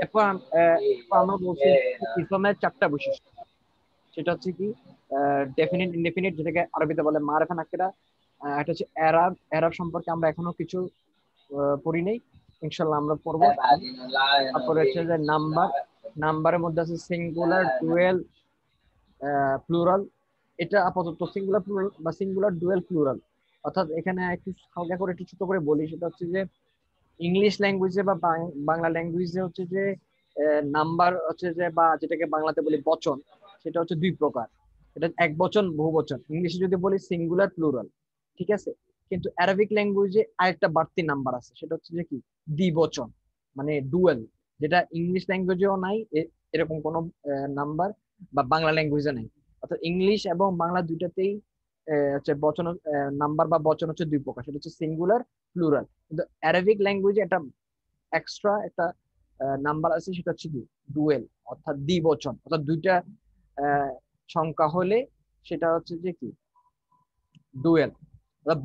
এরপর আমরা বলছি ইসলামের চারটা বৈশিষ্ট্য। সেটা হচ্ছে কি ডেফিনিট ইনডেফিনিট, যেটাকে আরবিতে বলে মারেফা নাকিরা। এটা হচ্ছে এরাব। এরাব সম্পর্কে আমরা এখনো কিছু পড়ি নেই, ইনশাল্লাহ আমরা পড়বো। তারপরে হচ্ছে যে নাম্বার। নাম্বারের মধ্যে আছে সিঙ্গুলার, ডুয়েল, প্লুরাল। এটা আপাতত সিঙ্গুলার প্লুরাল বা সিঙ্গুলার ডুয়েল প্লুরাল। অর্থাৎ এখানে একটু হালকা করে একটু ছোট করে বলি, সেটা হচ্ছে যে ইংলিশ ল্যাঙ্গুয়েজে বা বাংলা ল্যাঙ্গুয়েজে হচ্ছে যে নাম্বার হচ্ছে যে, বা যেটাকে বাংলাতে বলি বচন, সেটা হচ্ছে দুই প্রকার। এটা এক বচন, বহু বচন। ইংলিশে যদি বলি সিঙ্গুলার, প্লুরাল, ঠিক আছে। কিন্তু অ্যারাবিক ল্যাঙ্গুয়েজে আরেকটা বাড়তি নাম্বার আছে, সেটা হচ্ছে যে কি দ্বিবচন, মানে ডুয়েল, যেটা ইংলিশ ল্যাঙ্গুয়েজেও নাই এরকম কোনো নাম্বার, বা বাংলা ল্যাঙ্গুয়েজে নাই। অর্থাৎ ইংলিশ এবং বাংলা দুইটাতেই হচ্ছে বচন, নাম্বার বা বচন হচ্ছে দুই প্রকার, সেটা হচ্ছে সিঙ্গুলার, প্লুরাল। কিন্তু অ্যারাবিক ল্যাঙ্গুয়েজে একটা এক্সট্রা একটা নাম্বার আছে, সেটা হচ্ছে কি ডুয়েল, অর্থাৎ দ্বিবচন। অর্থাৎ দুইটা আহ, সংখ্যা হলে সেটা হচ্ছে যে কি ডুয়েল।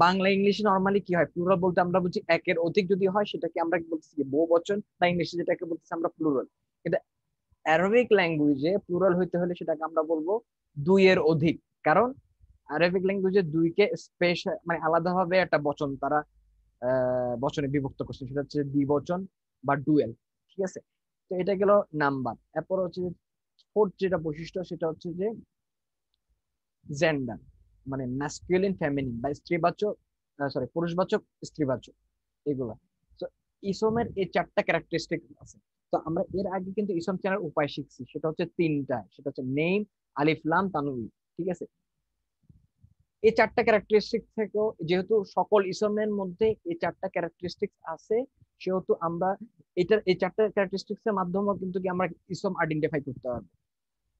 বাংলা ইংলিশে নর্মালি কি হয়, প্লুরাল বলতে আমরা বুঝি একের অধিক যদি হয় সেটাকে আমরা কি বলতেছি কি বহুবচন, বা ইংলিশে যেটাকে বলতেছি আমরা প্লুরাল। কিন্তু অ্যারাবিক ল্যাঙ্গুয়েজে প্লুরাল হইতে হলে সেটাকে আমরা বলবো দুইয়ের অধিক। কারণ আরবিক ল্যাঙ্গুয়েজে দুইকে স্পেশাল, মানে আলাদাভাবে একটা বচন তারা বচনে বিভক্ত করছে, সেটা হচ্ছে দ্বিবচন বা ডুয়েল। ঠিক আছে, তো এটা গেল নাম্বার। এরপর হচ্ছে ফোর্থ যেটা বৈশিষ্ট্য, সেটা হচ্ছে যে জেন্ডার, মানে ম্যাসকুলিন, ফেমিনিন, বা স্ত্রীবাচক, সরি পুরুষবাচক, স্ত্রীবাচক, এগুলা। তো ইসমের এই চারটা ক্যারেক্টারিস্টিক আছে। তো আমরা এর আগে কিন্তু ইসম চেনার উপায় শিখছি, সেটা হচ্ছে তিনটা, সেটা হচ্ছে নেম, আলিফ, লাম, তানউইন। ঠিক আছে, এই চারটা ক্যারেক্টারিস্টিক থেকেও, যেহেতু সকল ইসমের মধ্যে এই চারটা ক্যারেক্টারিস্টিক আছে, সেহেতু আমরা এই চারটা ক্যারেক্টারিস্টিক্স এর মাধ্যমে কিন্তু কি আমরা ইসম আইডেন্টিফাই করতে পারবো।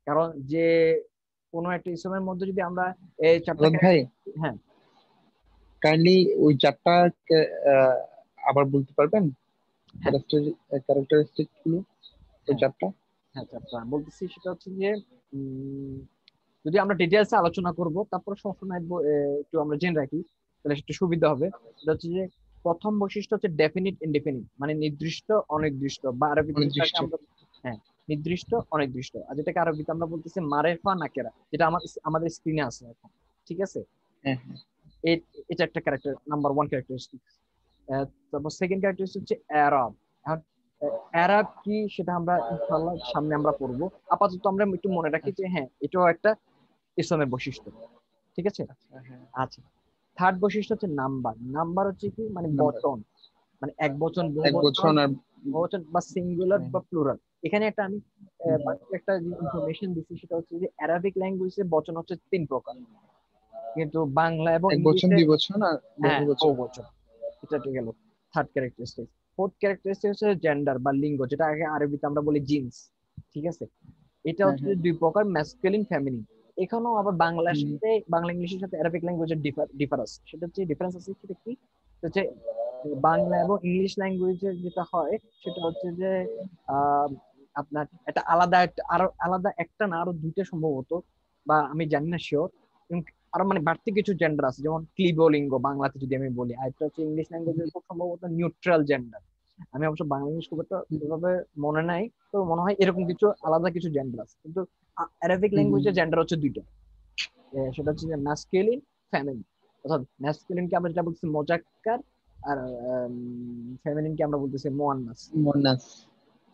কারণ যে কোনো একটা ইসমের মধ্যে যদি আমরা এই চারটা আজাদ ভাই, হ্যাঁ। কাইন্ডলি ওই চারটা আহ, আবার বলতে পারবেন? হ্যাঁ। ক্যারেক্টারিস্টিক গুলো ওই হ্যাঁ। চারটা। হ্যাঁ, চারটা বলতেছি। সেটা হচ্ছে যে উম, যদি আমরা ডিটেলসে আলোচনা করব, তারপর সবসময় একটু আমরা জেনে রাখি, তাহলে একটু সুবিধা হবে। এটা হচ্ছে যে প্রথম বৈশিষ্ট্য হচ্ছে ডেফিনিট ইনডেফিনিট, মানে নির্দিষ্ট অনির্দিষ্ট, বা আরবিতে যেটাকে অনির্দিষ্ট। আমরা, হ্যাঁ, নির্দিষ্ট অনির্দিষ্ট। আর যেটাকে আরবিতে আমরা বলতেছি মারেফা নাকেরা, যেটা আমাদের স্ক্রিনে আছে এখন। ঠিক আছে, হ্যাঁ হ্যাঁ। এই- এটা একটা ক্যারেক্টার, নাম্বার ওয়ান ক্যারেক্টারিস্টিক। তারপর সেকেন্ড ক্যারেক্টারিস্টিক হচ্ছে অ্যারাব। এখন অ্যারাব কি সেটা আমরা ইনশাআল্লাহ সামনে আমরা পড়বো। আপাতত আমরা একটু মনে রাখি যে আচ্ছা হ্যাঁ, এটাও একটা ইসলামের বৈশিষ্ট্য। ঠিক আছে। আচ্ছা। হ্যাঁ। আচ্ছা, থার্ড বৈশিষ্ট্য হচ্ছে নাম্বার। নাম্বার হচ্ছে কি মানে নাম্বার। বচন, মানে এক বচন, বহু এক বচন, বছর আর বহুবচন বা সিঙ্গুলার হ্যাঁ, বা প্লুরাল। এখানে একটা আমি হুম, বাকি একটা ইনফরমেশন দিচ্ছি, সেটা হচ্ছে যে অ্যারাবিক ল্যাঙ্গুয়েজে বচন হচ্ছে তিন প্রকার, কিন্তু বাংলা এবং এক বছর ইংলিশে, দুই বছর আর বহু হ্যাঁ, বছর। বহু বচন। এটা তো গেল থার্ড ক্যারেক্টারিস্টিক। ফোর্থ ক্যারেক্টারিস্টিক হচ্ছে জেন্ডার বা লিঙ্গ, যেটা আগে আরবিতে আমরা বলি জিন্স। ঠিক আছে, এটা হ্যাঁ হচ্ছে হ্যাঁ। দুই প্রকার, ম্যাসকুলিন, ফেমিনিন। এখানেও আবার বাংলার হুম, সাথে, বাংলা ইংলিশের সাথে অ্যারাবিক ল্যাঙ্গুয়েজের ডিফারেন্স, সেটা হচ্ছে ডিফারেন্স আছে, সেটা কি, সেটা হচ্ছে বাংলা এবং ইংলিশ ল্যাঙ্গুয়েজের যেটা হয়, সেটা হচ্ছে যে আহ, আপনার একটা আলাদা একটা, আরো আলাদা একটা না আরো দুইটা সম্ভবত, বা আমি জানি না শিওর। আরো মানে বাড়তি কিছু জেন্ডার আছে, যেমন ক্লিবলিঙ্গ বাংলাতে যদি আমি বলি, আর একটা হচ্ছে ইংলিশ ল্যাঙ্গুয়েজের খুব সম্ভবত নিউট্রাল জেন্ডার। আমি অবশ্য বাংলা ইংলিশ খুব একটা হুম, ওইভাবে মনে নাই, তো মনে হয় এরকম কিছু আলাদা কিছু জেন্ডার আছে। কিন্তু অ্যারাবিক হুম, হুম। ল্যাঙ্গুয়েজের জেন্ডার হচ্ছে দুইটা। সেটা হচ্ছে যে ম্যাসকুলিন, ফেমিনিন। অর্থাৎ ম্যাসকুলিন কে আমরা যেটা বলতেছি মোজাক্কার, আর ফেমিনিন কে আমরা বলতেছি মুয়ান্নাস। মোনাস।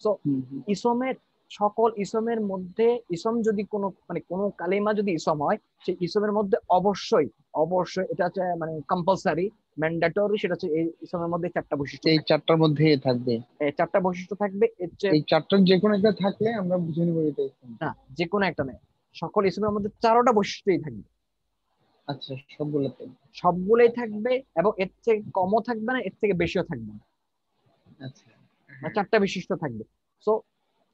সো হুম, হুম। ইসমের, সকল ইসমের মধ্যে, ইসম যদি কোনো মানে কোনো কালিমা যদি ইসম হয়, সেই ইসমের মধ্যে অবশ্যই, অবশ্যই এটা হচ্ছে মানে কম্পালসারি, ম্যান্ডেটরি, সেটা হচ্ছে এই ইসমের মধ্যে চারটা বৈশিষ্ট্য এই থাকবে। চারটার মধ্যে থাকবে। এই চারটা বৈশিষ্ট্য থাকবে, এর চেয়ে এই চারটার যে কোনো একটা থাকলে আমরা বুঝে নিবো এটা ইসলাম। না, যে কোনো একটা নেই, সকল ইসমের মধ্যে চারোটা বৈশিষ্ট্যই থাকবে। আচ্ছা, সবগুলোতে। সবগুলোই থাকবে, এবং এর থেকে কমও থাকবে না, এর থেকে বেশিও থাকবে না, আচ্ছা। মানে হ্যাঁ। চারটা বিশিষ্ট থাকবে। সো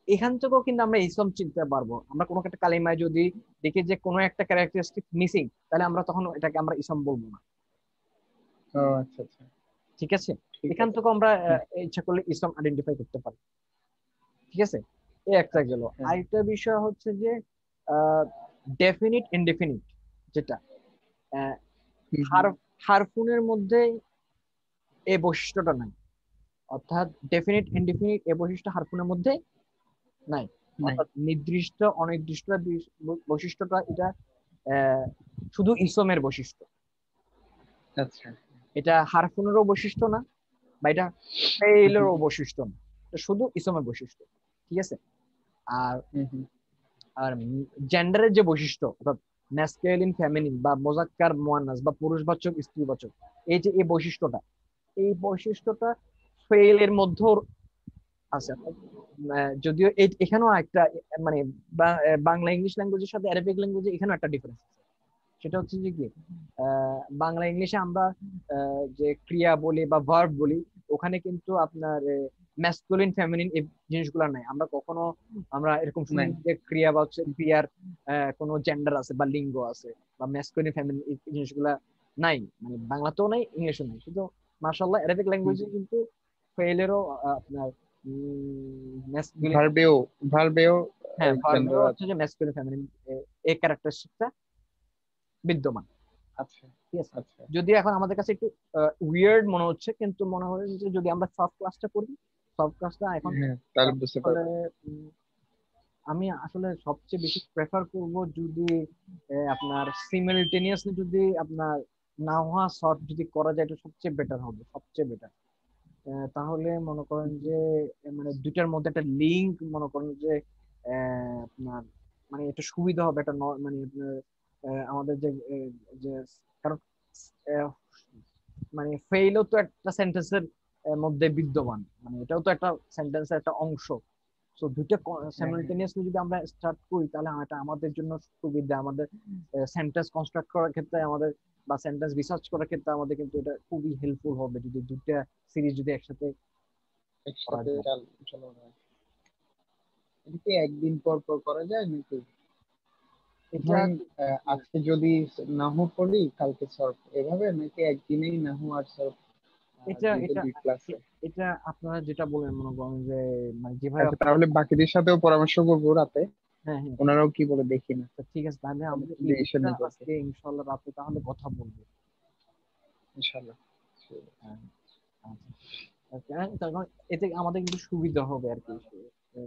এখান থেকেও কিন্তু আমরা ইসলাম চিনতে পারবো। আমরা কোনো একটা কালিমায় যদি দেখি যে কোনো একটা ক্যারেক্টারিস্টিক মিসিং, তাহলে আমরা তখন এটাকে আমরা ইসলাম বলবো না। ও আচ্ছা আচ্ছা। ঠিক আছে, ঠিক এখান আছে। থেকে আমরা হুম, ইচ্ছা করলে ইসলাম আইডেন্টিফাই করতে পারি। ঠিক আছে, এই একটা আচ্ছা। গেল। হ্যাঁ। আরেকটা বিষয় হচ্ছে যে ডেফিনিট ইনডেফিনিট, যেটা আহ, হুম, হুম। হার হারফুনের মধ্যে এই বৈশিষ্ট্যটা নাই। অর্থাৎ ডেফিনিট ইনডেফিনিট এই বৈশিষ্ট্য হারফুনের মধ্যে নাই। নাই। অর্থাৎ নির্দিষ্ট অনির্দিষ্ট বৈশিষ্ট্যটা এটা শুধু ইসমের বৈশিষ্ট্য, আচ্ছা। এটা হারফুনেরও বৈশিষ্ট্য না, বা এটা হুম হুম ফেইলেরও বৈশিষ্ট্য না, এটা শুধু ইসমের বৈশিষ্ট্য। ঠিক আছে। আর হুম হুম। আর জেন্ডারের যে বৈশিষ্ট্য, অর্থাৎ ম্যাসকুলিন ফেমিনিন বা মোজাক্কার মুয়ান্নাস বা পুরুষবাচক স্ত্রীবাচক, এই যে এই বৈশিষ্ট্যটা, এই বৈশিষ্ট্যটা ফেইলের মধ্যেও আছে। যদিও এখানেও একটা মানে বাংলা ইংলিশ ল্যাঙ্গুয়েজের সাথে অ্যারাবিক ল্যাঙ্গুয়েজে এখানেও একটা ডিফারেন্স আছে। সেটা হচ্ছে যে কি, বাংলা ইংলিশে আমরা যে ক্রিয়া বলি বা ভার্ব বলি, ওখানে কিন্তু আপনার ম্যাসকুলিন ফেমিনিন এই জিনিসগুলো নাই। আমরা কখনো আমরা এরকম শুনি নাই। যে ক্রিয়া বা হচ্ছে ক্রিয়ার কোনো জেন্ডার আছে বা লিঙ্গ আছে, বা ম্যাসকুলিন ফেমিনিন এই জিনিসগুলা নাই, মানে বাংলাতেও নাই, ইংলিশেও নাই। কিন্তু মাশাআল্লাহ অ্যারাবিক হুম। ল্যাঙ্গুয়েজে কিন্তু ফেইলেরও আপনার ম্যাসকুলিন, ভার্বেও ভার্বেও হ্যাঁ ভার্বেও জেন্ডার হচ্ছে আছে। যে ম্যাসকুলিন ফেমিনিন এই ক্যারেক্টারিস্টিকটা বিদ্যমান। আচ্ছা ঠিক আছে। আচ্ছা। যদি এখন আমাদের কাছে একটু উইয়ার্ড মনে হচ্ছে, কিন্তু মনে হয় যে যদি আমরা সফট ক্লাসটা করি, সফট ক্লাসটা এখন হ্যাঁ, তাহলে বুঝতে আসলে পারবো। আমি আসলে সবচেয়ে বেশি প্রেফার করব যদি আপনার সিমিলটেনিয়াসলি যদি আপনার নাহওয়া সর্ট যদি করা যায়, এটা সবচেয়ে বেটার হবে, সবচেয়ে বেটার। তাহলে মনে করেন যে মানে দুইটার মধ্যে একটা লিঙ্ক, মনে করেন যে আপনার মানে এটা সুবিধা হবে, একটা মানে আপনার আমাদের যে যে কারণ আহ, মানে ফেইলও তো একটা সেন্টেন্সের মধ্যে বিদ্যমান, মানে এটাও তো একটা সেন্টেন্সের একটা অংশ। সো দুইটা হ্যাঁ হ্যাঁ। সাইমালটেনিয়াসলি যদি আমরা স্টার্ট করি, তাহলে এটা আমাদের জন্য সুবিধা। আমাদের সেন্টেন্স কনস্ট্রাক্ট করার ক্ষেত্রে আমাদের, বা সেন্টেন্স রিসার্চ করার ক্ষেত্রে আমাদের কিন্তু এটা খুবই হেল্পফুল হবে যদি দুইটা সিরিজ যদি একসাথে করা একসাথে যায়। চালানো হয়। এটা কি একদিন পর পর করা যায় নাকি? এটা ধরেন আজকে যদি নাহু পড়ি, কালকে সলভ, এভাবে নাকি একদিনেই নাহু আর সলভ এটা দুইটা এটা দুই ক্লাসে? এটা আপনারা যেটা বলেন, মনে করেন যে মানে যেভাবে আচ্ছা, আপনারা, তাহলে বাকিদের সাথেও পরামর্শ করবো রাতে, হ্যাঁ হ্যাঁ ঠিক ওনারাও আছে। কি বলে দেখি না, তো ঠিক আছে, তাহলে আমরা এই ডিসিশন বিষয়টা নিবো আর কি। আজকে ইনশাল্লাহ রাতে তাহলে কথা বলবো। ইনশাল্লাহ। ঠিক আছে। হ্যাঁ, আচ্ছা। হ্যাঁ, তখন এতে আমাদের কিন্তু সুবিধা হবে আর কি।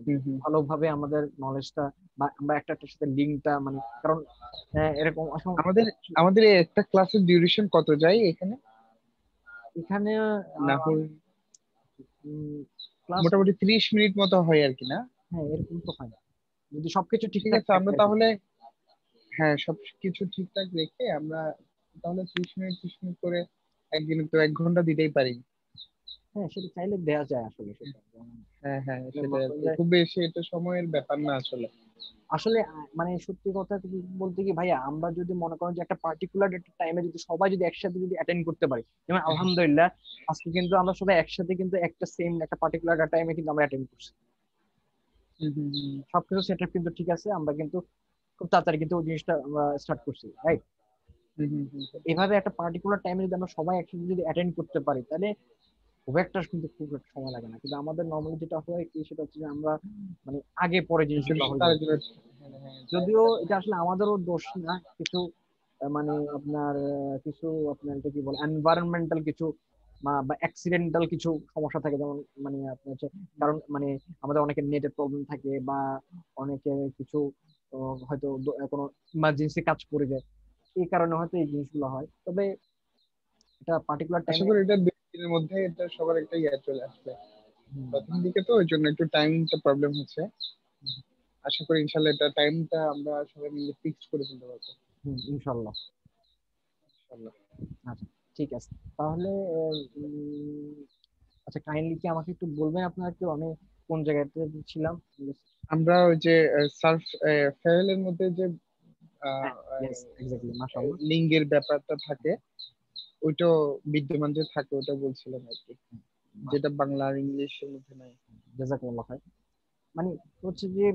হুম হুম। ভালোভাবে আমাদের নলেজটা, বা আমরা একটা একটার সাথে লিঙ্কটা, মানে কারণ এরকম আসলে আমাদের আমাদের এই একটা ক্লাসের ডিউরেশন কত যায় এখানে এখানে নাহুর? ক্লাস, মোটামুটি 30 মিনিট মতো হয় আর কি, না? হ্যাঁ এরকম তো হয়, যদি সবকিছু ঠিক ঠিকঠাক আছে, থাকে আমরা আর কি। তাহলে, হ্যাঁ, সব কিছু ঠিকঠাক রেখে আমরা তাহলে 30 মিনিট করে একদিনে তো 1 ঘন্টা দিতেই পারি। হ্যাঁ সেটা চাইলে দেওয়া যায় আসলে, সেটা যেমন হ্যাঁ হ্যাঁ, সেটাই মনে আর করেন কি, যে খুব বেশি এটা সময়ের ব্যাপার না আসলে। আসলে মানে সত্যি কথা বলতে কি ভাইয়া, আমরা যদি মনে করেন যে একটা পার্টিকুলার একটা টাইমে যদি সবাই যদি একসাথে যদি অ্যাটেন্ড করতে পারি, যেমন আলহামদুলিল্লাহ আজকে কিন্তু আমরা সবাই একসাথে কিন্তু একটা সেম একটা পার্টিকুলার টাইমে কিন্তু আমরা অ্যাটেন্ড করছি, হুম হুম হুম সবকিছু সেটআপ কিন্তু ঠিক আছে, আমরা কিন্তু খুব তাড়াতাড়ি কিন্তু ওই জিনিসটা আমরা স্টার্ট করছি, রাইট? হুম হুম হুম হুম। এভাবে একটা পার্টিকুলার টাইমে যদি আমরা সবাই একসাথে যদি অ্যাটেন্ড করতে পারি, তাহলে খুব একটা কিন্তু খুব একটা সময় লাগে না। কিন্তু আমাদের নর্মালি যেটা হয় কি, সেটা হচ্ছে যে আমরা মানে আগে পরে জিনিসগুলো একজনের হয়ে সাথে যায়। আরেকজনের, হ্যাঁ হ্যাঁ, যদিও টাইমটা এটা লাগে। আসলে আমাদেরও দোষ না, কিছু মানে আপনার কিছু আপনার এটা কি বলে এনভায়রনমেন্টাল কিছু বা অ্যাক্সিডেন্টাল কিছু সমস্যা থাকে, যেমন মানে আপনার হচ্ছে কারণ মানে আমাদের অনেকের নেটের প্রবলেম থাকে, বা অনেকে কিছু হয়তো কোনো ইমার্জেন্সি কাজ পড়ে যায়, এই কারণে হয়তো এই জিনিসগুলো হয়। তবে এটা পার্টিকুলার আশা টাইমে, করি এটা 2 দিনের মধ্যে এটা সবার একটা চলে আসবে। প্রথম দিকে তো ওই জন্য একটু টাইমটা প্রবলেম হচ্ছে। আশা করি ইনশাল্লাহ এটা টাইমটা আমরা সবাই মিলে ফিক্স করে ফেলতে পারবো ইনশাল্লাহ। ইনশাল্লাহ। আচ্ছা ঠিক আছে, তাহলে উম, আচ্ছা কাইন্ডলি কি আমাকে একটু বলবেন আপনার, একটু আমি কোন জায়গাতে ছিলাম? আমরা ওই যে সার্ফ ফেলের মধ্যে যে হ্যাঁ, ইয়েস এক্স্যাক্টলি, মাশাআল্লাহ। লিঙ্গের ব্যাপারটা থাকে, ওইটাও বিদ্যমান যে থাকে ওটা বলছিলাম আর কি, যেটা বাংলা আর ইংলিশের মধ্যে নাই। জাযাকাল্লাহ খাইর। মানে হচ্ছে যে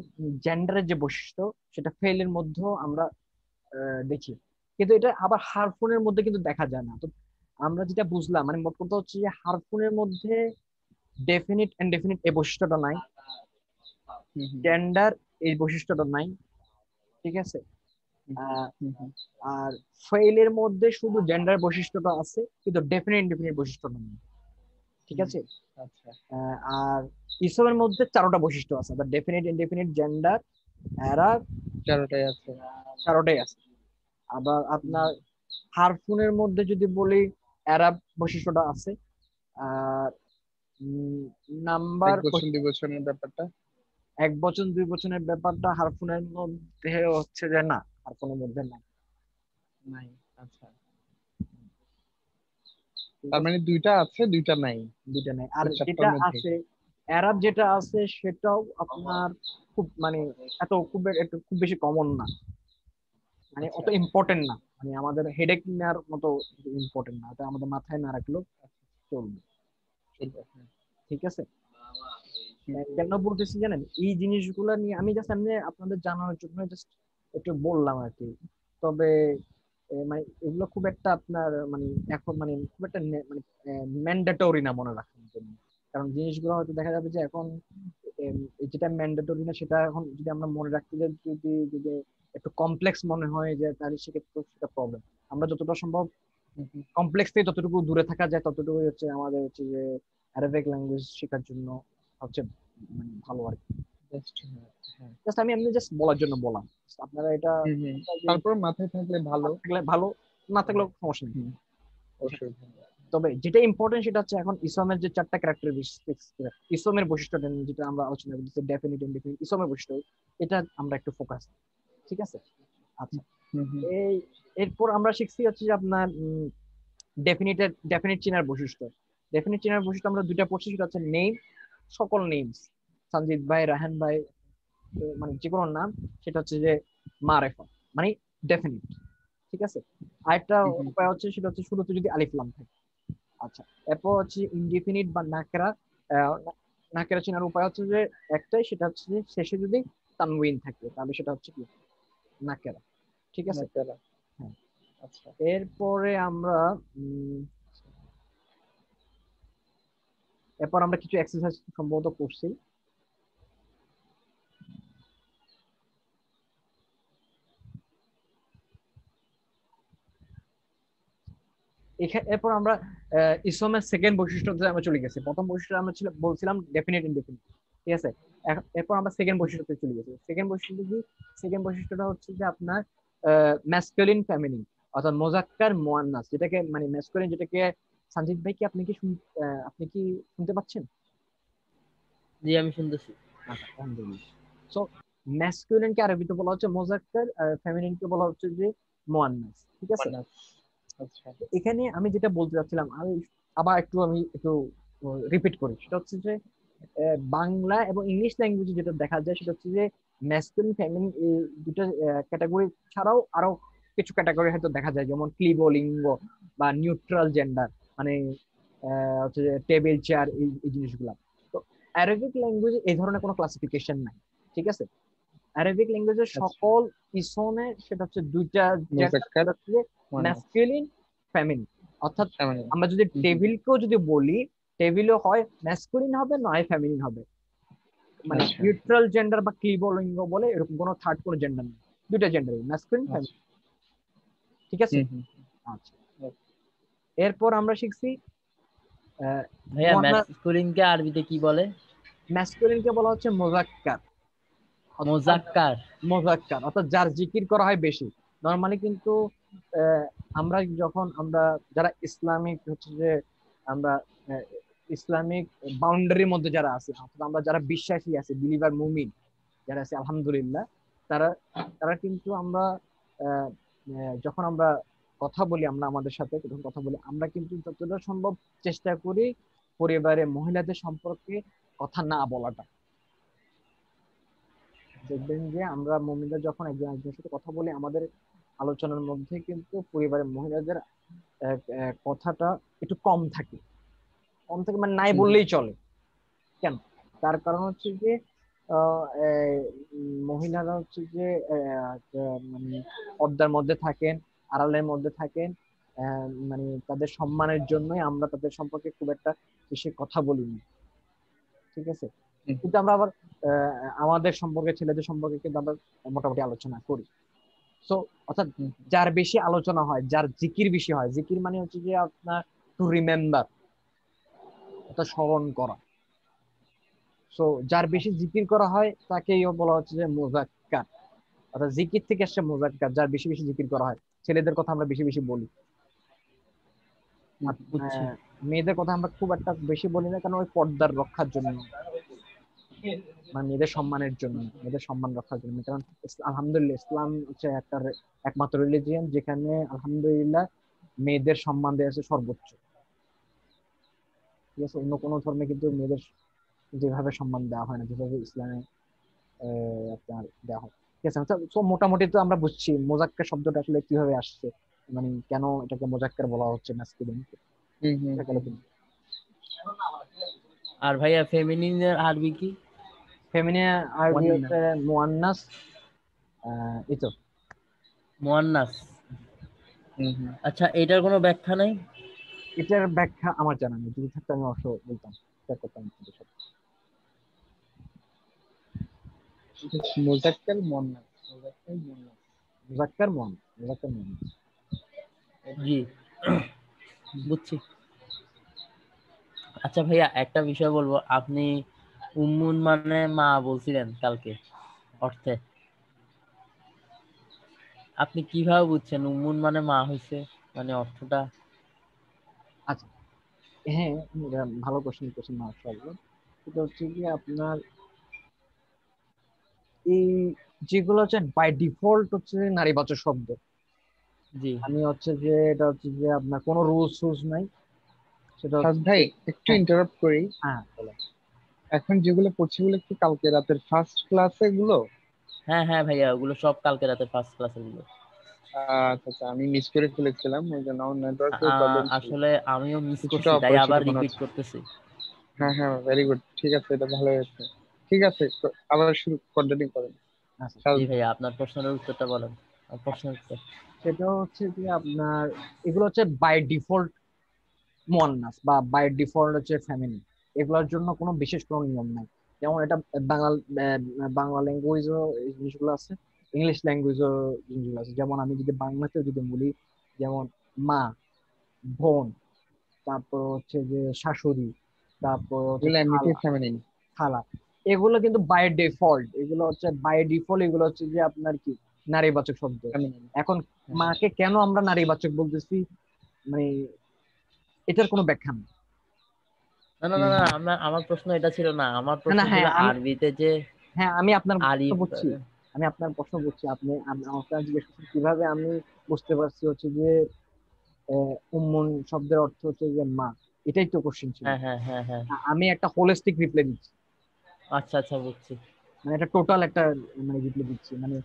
জেন্ডারের যে বৈশিষ্ট্য, সেটা ফেলের মধ্যেও আমরা দেখি, কিন্তু এটা আবার হারফোনের মধ্যে কিন্তু দেখা যায় না। তো আমরা যেটা বুঝলাম, মানে মোট কথা হচ্ছে যে হারফোনের মধ্যে ডেফিনিট এন্ড ডেফিনিট এই বৈশিষ্ট্যটা নাই, হুম হুম জেন্ডার এই বৈশিষ্ট্যটা নাই। ঠিক আছে। হুম আহ, হুম হুম। আর ফেইলের মধ্যে শুধু জেন্ডার বৈশিষ্ট্যটা আছে, কিন্তু ডেফিনিট ইনডেফিনিট বৈশিষ্ট্যটা নেই। ঠিক আছে। আচ্ছা আর ইসমের মধ্যে 4টা বৈশিষ্ট্য আছে, ডেফিনিট, ইনডেফিনিট, জেন্ডার, এরাব, চারটাই আছে। 4টাই আছে। আবার আপনার হারফুনের মধ্যে যদি বলি এরাব বৈশিষ্ট্যটা আছে। আর নাম্বার, এক বছর 2 বছরের ব্যাপারটা 1 বছর 2 বছরের ব্যাপারটা হারফুনের মধ্যে হচ্ছে যে না, হারফুনের মধ্যে না। নাই। আচ্ছা, ঠিক তার আছে, মানে 2টা আছে 2টা নাই, দুইটা নাই। আর ওই 4টার যেটা মধ্যে। আছে এরাব, যেটা আছে সেটাও আপনার খুব মানে খুব বেশি কমন না, মানে আচ্ছা অত ইম্পর্টেন্ট না, মানে আমাদের হেডেক নেওয়ার মতো ইম্পর্টেন্ট না, এটা আমাদের মাথায় না রাখলেও চলবে। চলবে, হ্যাঁ। ঠিক আছে। হুম, কেন বলতেছি জানেন, এই জিনিসগুলো নিয়ে আমি জাস্ট এমনি আপনাদের জানানোর জন্য জাস্ট একটু বললাম আর কি। তবে মানে এগুলো খুব একটা আপনার মানে এখন মানে খুব একটা মানে ম্যান্ডেটরি না মনে রাখার জন্য। কারণ জিনিসগুলো হয়তো দেখা যাবে যে এখন যেটা ম্যান্ডেটরি না সেটা এখন যদি আমরা মনে রাখতে যাই, যদি যদি একটু কমপ্লেক্স মনে হয় যে তাহলে সেক্ষেত্রে সেটা প্রবলেম। আমরা যতটা সম্ভব হুম, হুম, কমপ্লেক্স থেকে ততটুকু দূরে থাকা যায়, ততটুকু হচ্ছে আমাদের হচ্ছে যে অ্যারাবিক ল্যাঙ্গুয়েজ শেখার জন্য হচ্ছে মানে ভালো আর কি। just, হ্যাঁ, হ্যাঁ। জাস্ট আমি এমনি জাস্ট বলার জন্য বললাম। আপনারা এটা হুম, হুম। যে তারপর মাথায় থাকলে ভালো। থাকলে ভালো, না থাকলেও সমস্যা নেই। হুম, অসুবিধা নেই। তবে যেটা ইম্পর্টেন্ট সেটা হচ্ছে এখন ইসলামের যে 4টা ক্যারেক্টারিস্টিক্স, ইসলামের বৈশিষ্ট্যটা নিয়ে যেটা আমরা আলোচনা করছি, ডেফিনিট, ইনডেফিনিট, ইসলামের বৈশিষ্ট্য, এটা আমরা একটু ফোকাস। ঠিক আছে। আচ্ছা, হুম, হুম। এই এরপর আমরা শিখছি হচ্ছে যে আপনার ডেফিনিট চেনার বৈশিষ্ট্য। ডেফিনিট চেনার বৈশিষ্ট্য আমরা 2টা পড়ছি, সেটা হচ্ছে নেম, সকল নেমস, সঞ্জিত ভাই, রাহান ভাই, মানে যে কোনো নাম, সেটা হচ্ছে যে মারেফা, মানে ডেফিনিট। ঠিক আছে। আরেকটা হুম, হুম। উপায় হচ্ছে সেটা হচ্ছে শুরুতে যদি আলিফ লাম থাকে। আচ্ছা, এরপর হচ্ছে ইনডিফিনিট বা নাকেরা। নাকেরা চেনার উপায় হচ্ছে যে একটাই, সেটা হচ্ছে যে শেষে যদি তানউইন থাকে তাহলে সেটা হচ্ছে কি নাকেরা। ঠিক আছে। নাকারা। হ্যাঁ। আচ্ছা, এরপরে আমরা উম, এরপর আমরা কিছু এক্সারসাইজ সম্ভবত করছি। এরপর আমরা ইসলামের সেকেন্ড বৈশিষ্ট্যতে আমরা চলে গেছি। প্রথম বৈশিষ্ট্য আমরা বলছিলাম ডেফিনিট, ইনডেফিনিট। ঠিক আছে। এরপর আমরা সেকেন্ড বৈশিষ্ট্যতে চলে গেছি। সেকেন্ড বৈশিষ্ট্য কি? সেকেন্ড বৈশিষ্ট্যটা হচ্ছে যে আপনার ম্যাসকুলিন, ফেমিনিন, অর্থাৎ মোজাক্কার, মুয়ান্নাস, যেটাকে মানে ম্যাসকুলিন, যেটাকে সঞ্জিত ভাই কি আপনি কি শুনতে পাচ্ছেন? জি আমি শুনতেছি। আচ্ছা, আলহামদুলিল্লাহ। সো ম্যাসকুলিনকে আরবিতে বলা হচ্ছে মোজাক্কার, ফেমিনিনকে বলা হচ্ছে যে মুয়ান্নাস। ঠিক আছে। মান্নাত। আচ্ছা, এখানে আমি যেটা বলতে চাচ্ছিলাম, আমি একটু রিপিট করি, সেটা হচ্ছে যে বাংলা এবং ইংলিশ ল্যাঙ্গুয়েজে যেটা দেখা যায় সেটা হচ্ছে যে ম্যাসকুলিন, ফেমিনিন, এই দুটো ক্যাটাগরি ছাড়াও আরো কিছু ক্যাটাগরি হয়তো দেখা যায়, যেমন ক্লিবলিঙ্গ বা নিউট্রাল জেন্ডার, মানে হচ্ছে যে টেবিল চেয়ার, এই জিনিসগুলা। তো অ্যারাবিক ল্যাঙ্গুয়েজে এই ধরনের কোনো ক্লাসিফিকেশন নাই। ঠিক আছে। অ্যারাবিক ল্যাঙ্গুয়েজের আচ্ছা। সকল ইসনে সেটা হচ্ছে দুইটা জেন্ডার, মুজাক্কার, সেটা হচ্ছে যে মুয়ান্নাস, ম্যাসকুলিন, ফেমিনিন। অর্থাৎ ফেমিনিন। আমরা যদি হুম, হুম। টেবিলকেও যদি বলি, টেবিলও হয় ম্যাসকুলিন হবে নয় ফেমিনিন হবে, মানে আচ্ছা, নিউট্রাল জেন্ডার বা ক্লিবলিঙ্গ বলে এরকম কোনো থার্ড কোনো জেন্ডার নেই, দুইটা জেন্ডার, ম্যাসকুলিন, আচ্ছা। ফেমিনিন। ঠিক আছে। হুম, হুম। আচ্ছা, এরপর আমরা শিখছি ভাইয়া ম্যাসকুলিনকে আরবিতে কি বলে? ম্যাসকুলিনকে বলা হচ্ছে মোজাক্কার, অর্থাৎ মোজাক্কার। মোজাক্কার অর্থাৎ যার জিকির করা হয় বেশি। নর্মালি কিন্তু আহ, আমরা যারা ইসলামিক হচ্ছে যে আমরা আহ, ইসলামিক বাউন্ডারির মধ্যে যারা আছি, অর্থাৎ আমরা যারা বিশ্বাসী আছি, বিলিভার মুমিন যারা আছে, আলহামদুলিল্লাহ, তারা তারা কিন্তু আমরা আহ, যখন আমরা কথা বলি, আমরা আমাদের সাথে যখন কথা বলি, আমরা কিন্তু যতটা সম্ভব চেষ্টা করি পরিবারে মহিলাদের সম্পর্কে কথা না বলাটা। দেখবেন যে আমরা মহিলা যখন একজন একজনের সাথে কথা বলি, আমাদের আলোচনার মধ্যে কিন্তু পরিবারের মহিলাদের কথাটা একটু কম থাকে, মানে নাই হুম, হুম। বললেই চলে। কেন? তার কারণ হচ্ছে যে মহিলারা হচ্ছে যে মানে পর্দার মধ্যে থাকেন, আড়ালের মধ্যে থাকেন, মানে তাদের সম্মানের জন্যই আমরা তাদের সম্পর্কে খুব একটা বেশি কথা বলি না। ঠিক আছে। হুম, কিন্তু আমরা আবার আমাদের সম্পর্কে, ছেলেদের সম্পর্কে কিন্তু আমরা মোটামুটি আলোচনা করি। সো অর্থাৎ হুম। যার বেশি আলোচনা হয়, যার জিকির বেশি হয়, জিকির মানে হচ্ছে যে আপনার টু রিমেম্বার, অর্থাৎ স্মরণ করা। সো যার বেশি জিকির করা হয় তাকেই বলা হচ্ছে যে মুযাক্কার, অর্থাৎ জিকির থেকে আসছে মুযাক্কার, যার বেশি বেশি জিকির করা হয়। ছেলেদের কথা আমরা বেশি বেশি বলি, আর বুঝছি। মেয়েদের কথা আমরা খুব একটা বেশি বলি না, কারণ ওই পর্দার রক্ষার জন্য, মানে মেয়েদের সম্মানের জন্য, মেয়েদের সম্মান রক্ষার জন্য। কারণ আলহামদুলিল্লাহ ইসলাম হচ্ছে একটা একমাত্র রিলিজিয়ন যেখানে আলহামদুলিল্লাহ মেয়েদের সম্মান দেওয়া আছে সর্বোচ্চ। ঠিক আছে, অন্য কোনো ধর্মে কিন্তু মেয়েদের যেভাবে সম্মান দেওয়া হয় না, যেভাবে ইসলামে আপনার দেওয়া হয়। ঠিক আছে, তো মোটামুটি তো আমরা বুঝছি মোজাক্কার শব্দটা আসলে কিভাবে আসছে, মানে কেন এটাকে মোজাক্কার বলা হচ্ছে ম্যাসকুলিন। হুম হুম হুম। আর ভাইয়া ফেমিনিনের আরবি কি? ফেমিনিন আরবি মুয়ান্নাস। হচ্ছে মুয়ান্নাস। এই তো। মুয়ান্নাস। হুম হুম। আচ্ছা, এটার কোনো ব্যাখ্যা নাই? এটার ব্যাখ্যা আমার জানা নেই, যদি থাকতো আমি অবশ্য বলতাম, শেয়ার করতাম আপনাদের সাথে। মুজাক্কার মুয়ান্নাস, মুজাক্কার মুয়ান্নাস। মুজাক্কার মুয়ান্নাস, মুজাক্কার মুয়ান্নাস। জি, বুঝছি। আচ্ছা ভাইয়া, একটা বিষয় বলবো, আপনি উম্মুন মানে মা বলছিলেন কালকে অর্থে, আপনি কিভাবে বুঝছেন উম্মুন মানে মা হইছে, মানে অর্থটা? আচ্ছা, হ্যাঁ, এটা ভালো কোশ্চেন কোশ্চেন মাশাআল্লাহ। এটা হচ্ছে কি আপনার এই যেগুলো হচ্ছে বাই ডিফল্ট হচ্ছে নারীবাচক শব্দ, জি। আমি হচ্ছে যে এটা হচ্ছে যে আপনার কোনো রুলস রুলস নাই, সেটা সাদ হচ্ছে ভাই, যে একটু হ্যাঁ ইন্টারাপ্ট করি। হ্যাঁ বলেন। এখন যেগুলো পড়ছি গুলো কি কালকে রাতের ফার্স্ট ক্লাসে গুলো? হ্যাঁ হ্যাঁ ভাইয়া, ওগুলো সব কালকে রাতে ফার্স্ট ক্লাসের গুলো। আচ্ছা আচ্ছা, আমি মিস করে ফেলেছিলাম, ওই জন্য আমার নেটওয়ার্কের প্রবলেম ছিল, আসলে আমিও মিস কিছুটা করছি, তাই অপরিচিত আবার মনে রিপিট হচ্ছে। করতেছি। হ্যাঁ হ্যাঁ, ভেরি গুড, ঠিক আছে, এটা ভালো হয়েছে। ঠিক আছে, তো আবার শুরু কন্টিনিউ করেন। আচ্ছা, জি সাদ- ভাইয়া, আপনার প্রশ্নের উত্তরটা বলেন। প্রশ্নের উত্তর। সেটা হচ্ছে যে আপনার এগুলো হচ্ছে বাই ডিফল্ট মুয়ান্নাস বা বাই ডিফল্ট হচ্ছে ফ্যামিলি, এগুলোর জন্য কোনো বিশেষ কোনো নিয়ম নাই। যেমন এটা বাংলা বাংলা ল্যাঙ্গুয়েজও এই জিনিসগুলো আছে, ইংলিশ ল্যাঙ্গুয়েজও জিনিসগুলো আছে। যেমন আমি যদি বাংলাতেও যদি বলি, যেমন মা, বোন, তারপর হচ্ছে যে শাশুড়ি, তারপর হচ্ছে এগুলো এমনিতেই খালা, ফেমিনিন। খালা, এগুলো কিন্তু বাই ডিফল্ট, এগুলো হচ্ছে বাই ডিফল্ট, এগুলো হচ্ছে যে আপনার কি নারীবাচক শব্দ। ফেমিনিন। এখন হ্যাঁ। মাকে কেন আমরা নারীবাচক বলতেছি, মানে এটার কোনো ব্যাখ্যা নেই। না না না হুম না, হুম। আমার প্রশ্ন এটা ছিল না। আমার না প্রশ্ন না, ছিল হ্যাঁ আমি, আরবিতে যে হ্যাঁ আমি আপনার প্রশ্ন আলিফ। বুঝছি, আমি আপনার প্রশ্ন বুঝছি। আপনি আপনার জিজ্ঞেস করছেন কিভাবে, আমি বুঝতে পারছি হচ্ছে যে উম্মুন শব্দের অর্থ হচ্ছে যে মা, এটাই তো কোশ্চেন ছিল। হ্যাঁ হ্যাঁ হ্যাঁ হ্যাঁ। আমি একটা হোলিস্টিক রিপ্লাই দিচ্ছি, আচ্ছা আচ্ছা, বুঝছি। মানে এটা টোটাল একটা মানে রিপ্লাই দিচ্ছি, মানে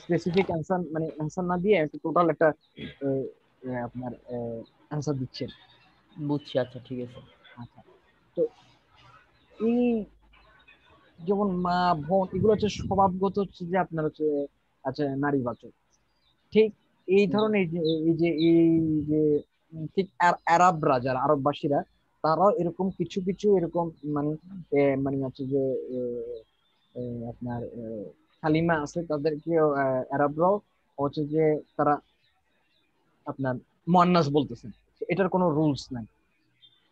স্পেসিফিক অ্যান্সার, মানে অ্যান্সার না দিয়ে একটা টোটাল একটা আহ, আপনার অ্যান্সার দিচ্ছেন। বুঝছি, আচ্ছা ঠিক আছে। আচ্ছা, তো এই যেমন মা, বোন, এগুলো হচ্ছে স্বভাবগত হচ্ছে যে আপনার হচ্ছে আচ্ছা নারীবাচক। ঠিক এই হুম। ধরনের এই যে ঠিক আরবরা, যারা আরববাসীরা, তারাও এরকম কিছু কিছু এরকম মানে মানে হচ্ছে যে এ, এ, আপনার কালিমা আছে, তাদেরকে আরবরাও হচ্ছে যে তারা আপনার মুয়ান্নাস বলতেছেন, এটার কোনো রুলস নাই।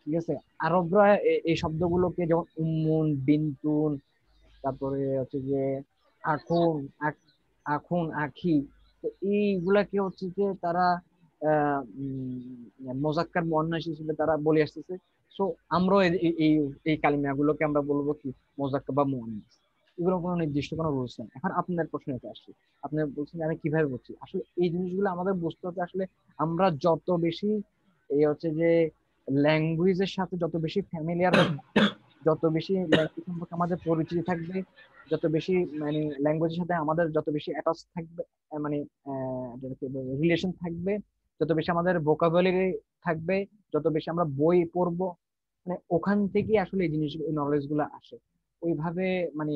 ঠিক আছে, আরবরা এই শব্দগুলোকে যেমন উম্মুন, বিনতুন, তারপরে হচ্ছে যে আখুন, আখুন, আখি, তো এইগুলাকে হচ্ছে যে তারা মোজাক্কার মুয়ান্নাস হিসেবে তারা বলে আসতেছে। সো আমরাও এই এই কালিমাগুলোকে আমরা বলবো কি মোজাক্কার বা মুয়ান্নাস। এগুলো কোনো নির্দিষ্ট কোনো রুলস নেই। এখন আপনার প্রশ্নটা আসছে, আপনি বলছেন যে আমি কিভাবে বলছি, আসলে এই জিনিসগুলো আমাদের বুঝতে হবে। আসলে আমরা যত বেশি এই হচ্ছে যে ল্যাঙ্গুয়েজের সাথে যত বেশি ফ্যামিলিয়ার, যত বেশি ল্যাঙ্গুয়েজ সম্পর্কে আমাদের পরিচিতি থাকবে, যত বেশি মানে ল্যাঙ্গুয়েজের সাথে আমাদের যত বেশি অ্যাটাচ থাকবে, মানে রিলেশন থাকবে, যত বেশি আমাদের ভোকাবুলারি থাকবে, যত বেশি আমরা বই পড়বো, মানে ওখান থেকে আসলে এই জিনিস, এই নলেজ গুলো আসে। ওইভাবে মানে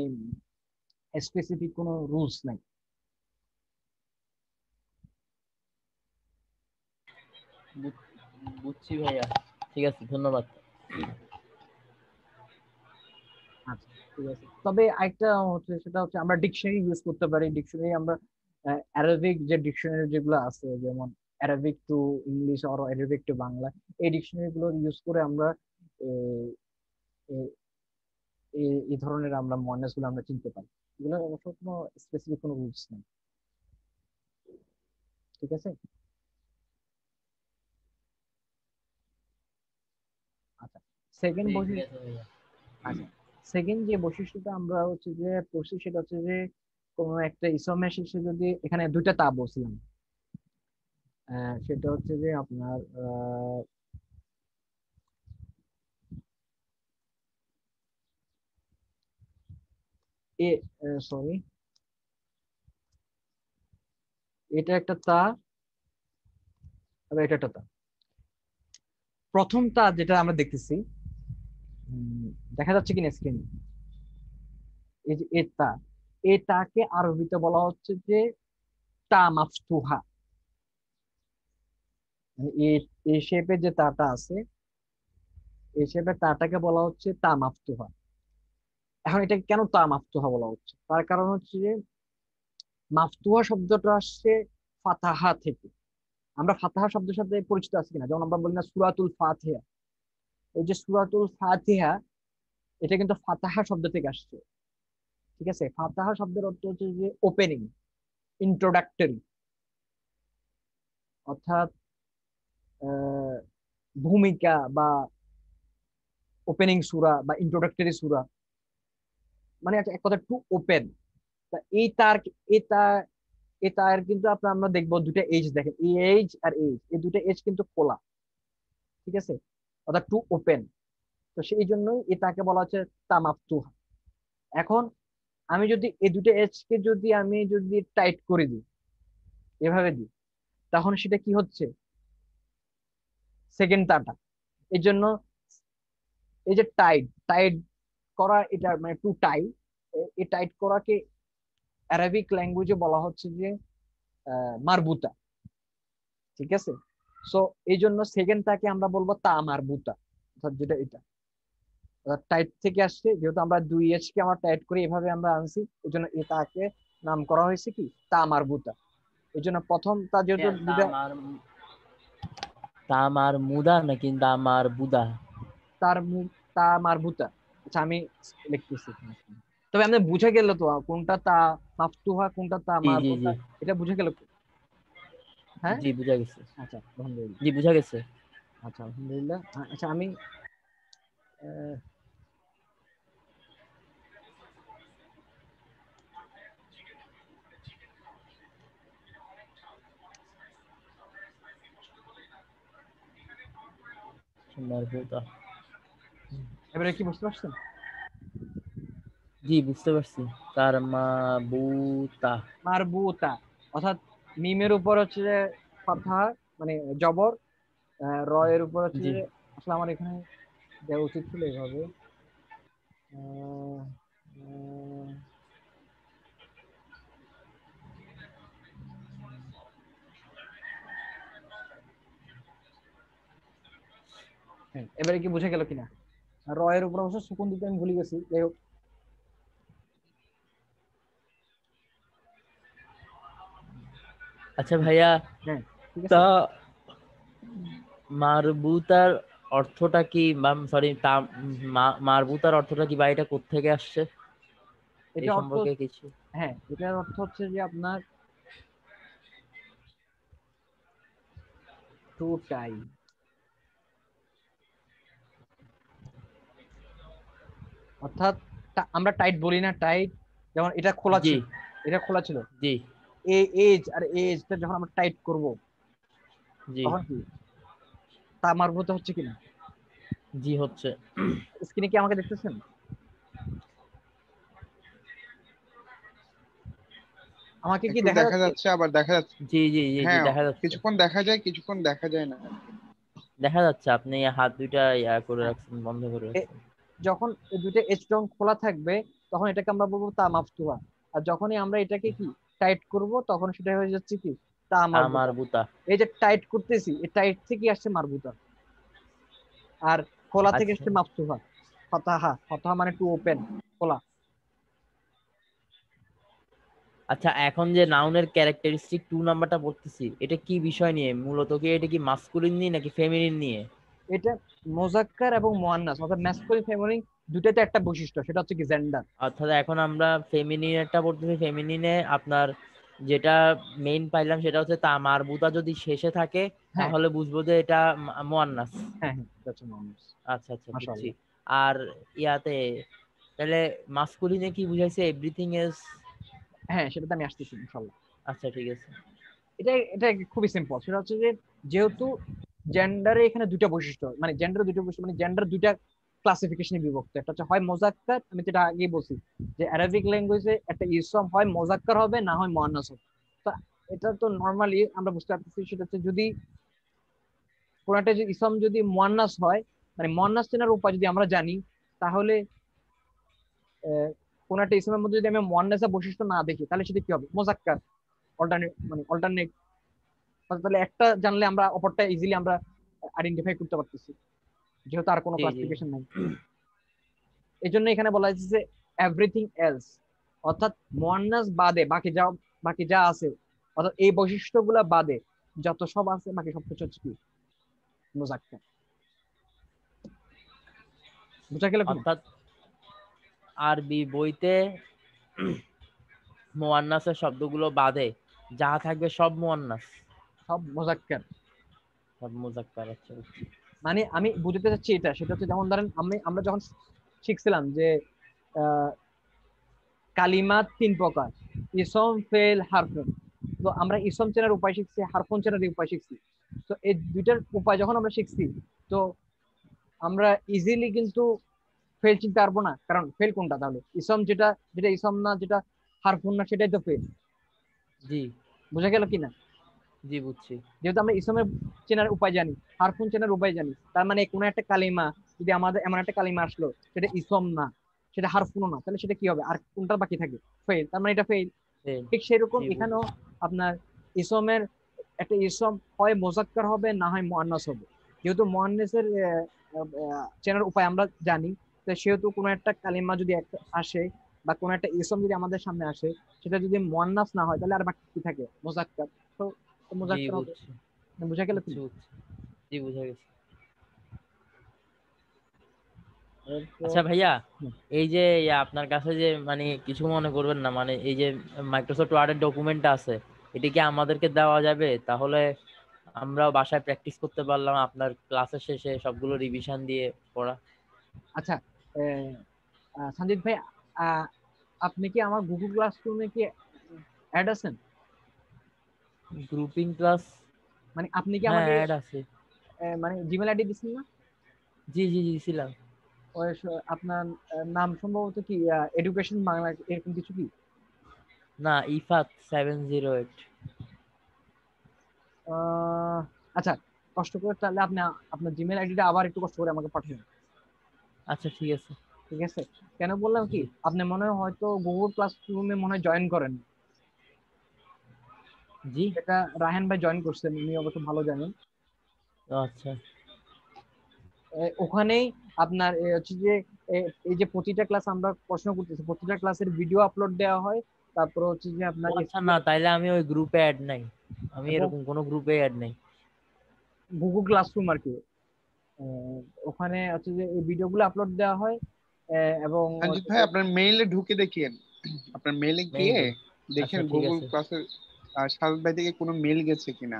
স্পেসিফিক কোনো রুলস নাই। বুঝছি ভাইয়া, ঠিক আছে, ধন্যবাদ। আচ্ছা, ঠিক আছে। তবে একটা হচ্ছে, সেটা হচ্ছে আমরা ডিকশনারি ইউজ করতে পারি। ডিকশনারি আমরা অ্যারাবিক যে ডিকশনারি যেগুলো আছে, যেমন অ্যারাবিক টু ইংলিশ আর অ্যারাবিক টু বাংলা, এই ডিকশনারি গুলো ইউজ করে আমরা এ- এই ধরনের আমরা মুয়ান্নাস গুলো আমরা চিনতে পারি। এগুলো অবশ্য কোনো স্পেসিফিক কোনো রুলস নেই। ঠিক আছে। আচ্ছা, সেকেন্ড ঠিক বৈশিষ্ট্য। আছে ভাইয়া। আচ্ছা, সেকেন্ড যে বৈশিষ্ট্যটা আমরা হচ্ছে যে পড়ছি সেটা হচ্ছে যে কোনো একটা ইসমের শেষে যদি, এখানে দুইটা তা বলছিলাম, সেটা হচ্ছে যে আপনার এ সরি, এটা একটা তা, আবার এটা একটা তা। প্রথম তা যেটা আমরা দেখতেছি, দেখা যাচ্ছে কিনা স্ক্রিনে, এই যে এ তা, এ তাকে আরবিতে বলা হচ্ছে যে তা মাফতুহা। মানে এই শেপে যে তাটা আছে, এই শেপে তাটাকে বলা হচ্ছে তা মাফতুহা। এখন এটা কেন তা মাফতুহা বলা হচ্ছে, তার কারণ হচ্ছে যে মাফতুহা শব্দটা আসছে ফাতাহা থেকে। আমরা ফাতাহা শব্দের সাথে পরিচিত আছি কিনা, যেমন আমরা বলি না সূরাতুল ফাতিহা, এই যে সূরাতুল ফাতিহা, এটা কিন্তু ফাতাহা শব্দ থেকে আসছে। ঠিক আছে, ফাতাহা শব্দের অর্থ হচ্ছে যে ওপেনিং, ইন্ট্রোডাক্টরি, অর্থাৎ আহ, ভূমিকা বা ওপেনিং সূরা বা ইন্ট্রোডাক্টরি সূরা, মানে একটা এক কথা টু ওপেন। তা এই তার এই তার কিন্তু আপনার আমরা দেখবো দুটো এজ, দেখেন এই এজ আর এজ, এই দুটো এজ কিন্তু খোলা। ঠিক আছে, অর্থাৎ টু ওপেন। তো সেই জন্যই এটাকে বলা হচ্ছে তামাফতুহা। এখন আমি যদি এই দুটো এজ কে যদি টাইট করে দিই, এভাবে দিই, তখন সেটা কি হচ্ছে, সেকেন্ড তাটা। এই জন্য এই যে টাইট টাইট করা, এটা মানে টু টাই, এই টাইট করাকে অ্যারাবিক ল্যাঙ্গুয়েজে বলা হচ্ছে যে মারবুতা। ঠিক আছে, সো এই জন্য সেকেন্ড তাকে আমরা বলবো তা মারবুতা, অর্থাৎ যেটা এটা টাইট থেকে আসছে, যেহেতু আমরা দুই এজ কে আমরা টাইট করে এভাবে আমরা আনছি, এই জন্য এ তাকে নাম করা হয়েছে কি তা মারবুতা। এই জন্য প্রথম তা যেহেতু দুটা, তামার মুদা নাকি তামার বুদা? তার মুখ তা মারবুতা। আচ্ছা, আমি লিখতেছি এখানে। তবে আমাদের বুঝে গেল তো কোনটা তা মাফতুহা কোনটা তা জি জি মারবুতা, জি এটা বুঝে গেল তো? হ্যাঁ, জি বুঝা গেছে। আচ্ছা আলহামদুলিল্লাহ। জি বুঝা গেছে। আচ্ছা আলহামদুলিল্লাহ। আচ্ছা আমি মারবুতা। এবারে কি বুঝতে পারছেন? জি বুঝতে পারছি। তার মারবুতা। মারবুতা, অর্থাৎ মিমের উপর হচ্ছে যে ফাতহা, মানে জবর, র এর উপর হচ্ছে জি যে, আসলে আমার এখানে দেওয়া উচিত ছিল এইভাবে। আহ, আহ, হ্যাঁ, এবারে কি বুঝে গেল কিনা? র এর উপর অবশ্য সুকুন দিতে আমি ভুলে গেছি, যাই হোক। আচ্ছা ভাইয়া, হ্যাঁ, ঠিক আছে। তা মারবুতার অর্থটা কি, সরি, তা মারবুতার অর্থটা কি বা এটা কোত্থেকে আসছে এই এটা অর্থ, সম্পর্কে কিছু? হ্যাঁ এটার অর্থ হচ্ছে যে আপনার টু টাই, অর্থাৎ আমরা টাইট বলি না, টাইট যেমন এটা খোলা জি ছিল, এটা খোলা ছিল, জি এই এজ আর এজটা যখন আমরা টাইট করব, জি তখন কি তা মারবুতা হচ্ছে কিনা? জি হচ্ছে। স্ক্রিনে কি আমাকে দেখতেছেন? আমাকে কি একটু দেখা দেখা যাচ্ছে? যাচ্ছে আবার দেখা যাচ্ছে। জি জি জি জি হ্যাঁ, দেখা যাচ্ছে। কিছুক্ষণ দেখা যায় কিছুক্ষণ দেখা যায় না। দেখা যাচ্ছে আপনি হাত দুইটা করে হ্যাঁ, রাখছেন, বন্ধ করে এ- রাখছেন। যখন এই দুইটা এজ যখন খোলা থাকবে, তখন এটাকে আমরা বলবো তা মাফতুহা। আর যখনই আমরা এটাকে কি টাইট করব, তখন সেটা হয়ে যাচ্ছে কি তা তা মারবুতা। মারবুতা। এই যে টাইট করতেছি, এই টাইট থেকে আসছে মারবুতা, আর খোলা থেকে আচ্ছা আসছে মাফতুহা। ফাতাহা, ফাতাহা মানে টু ওপেন, খোলা। আচ্ছা, এখন যে নাউনের ক্যারেক্টারিস্টিক 2 নাম্বারটা পড়তেছি, এটা কি বিষয় নিয়ে মূলত? কি এটা কি মাস্কুলিন নিয়ে নাকি ফেমিনিন নিয়ে? এটা মোজাক্কার এবং মুয়ান্নাস, অর্থাৎ ম্যাসকুলিন ফেমিনিন দুটাতে একটা বৈশিষ্ট্য, সেটা হচ্ছে কি জেন্ডার। অর্থাৎ এখন আমরা ফেমিনিনেরটা পড়তেছি, ফেমিনিনে আপনার যেটা মেইন পাইলাম সেটা হচ্ছে তা মারবুতা যদি শেষে থাকে হ্যাঁ তাহলে বুঝবো যে এটা মুয়ান্নাস। হ্যাঁ হ্যাঁ, এটা হচ্ছে মানুষ। আচ্ছা আচ্ছা বুঝছি। মাশাআল্লাহ। আর ইয়াতে তাহলে মাসকুলিনে কি বুঝাইছে? Everything is. হ্যাঁ, সেটাতে আমি আসতেছি ইনশাআল্লাহ। আচ্ছা ঠিক আছে। এটা এটা খুবই সিম্পল, সেটা হচ্ছে যে যেহেতু জেন্ডারে এখানে দুইটা বৈশিষ্ট্য, মানে জেন্ডার দুইটা বৈশিষ্ট্য, মানে জেন্ডার দুইটা ক্লাসিফিকেশনে বিভক্ত। একটা হচ্ছে হয় মোজাক্কার, আমি যেটা আগে বলছি যে অ্যারাবিক ল্যাঙ্গুয়েজে একটা ইসম হয় মোজাক্কার হবে, না হয় মুয়ান্নাস হবে। তো এটা তো নরমালি আমরা বুঝতে পারতেছি, সেটা হচ্ছে যদি কোন একটা যে ইসম যদি মুয়ান্নাস হয়, মানে মুয়ান্নাস চেনার উপায় যদি আমরা জানি, তাহলে কোন একটা ইসমের মধ্যে যদি আমি মুয়ান্নাসের বৈশিষ্ট্য না দেখি, তাহলে সেটা কি হবে? মোজাক্কার, অল্টারনেট, মানে অল্টারনেট। তাহলে একটা জানলে আমরা অপরটা ইজিলি আমরা আইডেন্টিফাই করতে পারতেছি, যেহেতু আর কোনো জি জি। ক্লাসিফিকেশন নাই। এই জন্য এখানে বলা হয়েছে যে এভরিথিং এলস, অর্থাৎ মুয়ান্নাস বাদে বাকি যা আছে, অর্থাৎ এই বৈশিষ্ট্যগুলা বাদে যত সব আছে, বাকি সবকিছু হচ্ছে কি মুজাক্কার। বুঝা গেল কিনা? অর্থাৎ আরবি বইতে মুয়ান্নাসের শব্দগুলো বাদে যা থাকবে সব মুয়ান্নাস, সব মুজাক্কার। সব মুজাক্কার। আচ্ছা বুঝছি। মানে আমি বুঝতে চাচ্ছি এটা, সেটা হচ্ছে যেমন ধরেন আমরা যখন শিখছিলাম যে আহ, কালিমাত তিন প্রকার, ইসম ফেল হারফুন। তো আমরা ইসম চেনার উপায় শিখছি, হারফুন চেনার উপায় শিখছি। তো এই দুইটার উপায় যখন আমরা শিখছি, তো আমরা ইজিলি কিন্তু ফেল চিনতে পারবো না, কারণ ফেল কোনটা? তাহলে ইসম যেটা যেটা ইসম না, যেটা হারফুন না, সেটাই তো ফেল। জি বুঝা গেল কিনা? জি বুঝছি। যেহেতু আমরা ইসমের চেনার উপায় জানি, হারফুন চেনার উপায় জানি, তার মানে কোনো একটা কালিমা যদি আমাদের এমন একটা কালিমা আসলো সেটা ইসম না, সেটা হারফুনও না, তাহলে সেটা কি হবে? আর কোনটা বাকি থাকে? ফেল। তার মানে এটা ফেল। ঠিক সেরকম জি এখানেও বুঝছি। আপনার ইসমের একটা ইসম হয় মোজাক্কার হবে, না হয় মুয়ান্নাস হবে। যেহেতু মুয়ান্নাসের চেনার উপায় আমরা জানি, তো সেহেতু কোনো একটা কালিমা যদি একটা আসে বা কোনো একটা ইসম যদি আমাদের সামনে আসে, সেটা যদি মুয়ান্নাস না হয়, তাহলে আর বাকি কি থাকে? মোজাক্কার। তো জি মোজাক্কার হবে। বুঝছি বুঝা গেল কি? বুঝছি বুঝছি। জি বুঝা গেছে। এরপর আচ্ছা ভাইয়া, হুম, এই যে আপনার কাছে যে মানে কিছু মনে করবেন না, মানে এই যে মাইক্রোসফট ওয়ার্ডের ডকুমেন্টটা আছে, এটা কি আমাদেরকে দেওয়া যাবে? তাহলে আমরাও বাসায় প্র্যাকটিস করতে পারলাম, আপনার ক্লাসের শেষে সবগুলো রিভিশন দিয়ে পড়া। আচ্ছা। সঞ্জিত ভাই, আহ, আপনি কি আমার গুগল ক্লাসরুমে কি অ্যাড আছেন? Grouping class? মানে আপনি কি হ্যাঁ আমাকে অ্যাড আছে। মানে জিমেল আইডি দিচ্ছেন না? জি জি জি ছিলাম। ওই আপনার নাম সম্ভবত কি এডুকেশন বাংলা, এরকম কিছু কি? না, ইফাত 708। আহ, আচ্ছা, কষ্ট করে তাহলে আপনি আপনার জিমেল আইডিটা আবার একটু কষ্ট করে আমাকে পাঠাবেন। আচ্ছা ঠিক আছে। ঠিক আছে? কেন বললাম কি, জি আপনি মনে হয় হয়তো গুগল ক্লাসরুমে মনে হয় জয়েন করেন। জি। এটা রায়হান ভাই জয়েন করছেন, উনি অবশ্য ভালো জানেন। আচ্ছা ওখানেই আপনার হচ্ছে যে এই যে প্রতিটা ক্লাস আমরা প্রশ্ন করতেছি, প্রতিটা ক্লাসের ভিডিও আপলোড দেওয়া হয়। তারপর হচ্ছে যে ও আপনার আচ্ছা, না তাইলে আমি ওই গ্রুপে অ্যাড নাই, আমি এবং এরকম কোনো গ্রুপে অ্যাড নাই। গুগল ক্লাসরুম আর কি, ওখানে হচ্ছে যে এই ভিডিওগুলো আপলোড দেওয়া হয়। এবং সঞ্জিত হচ্ছে ভাই যে আপনার মেইলে ঢুকে দেখিয়েন, আপনার মেইলে গিয়ে মেইলে? দেখেন আচ্ছা ঠিক গুগল আছে। ক্লাসের সাহেব ভাই থেকে কোনো মেইল গেছে কিনা।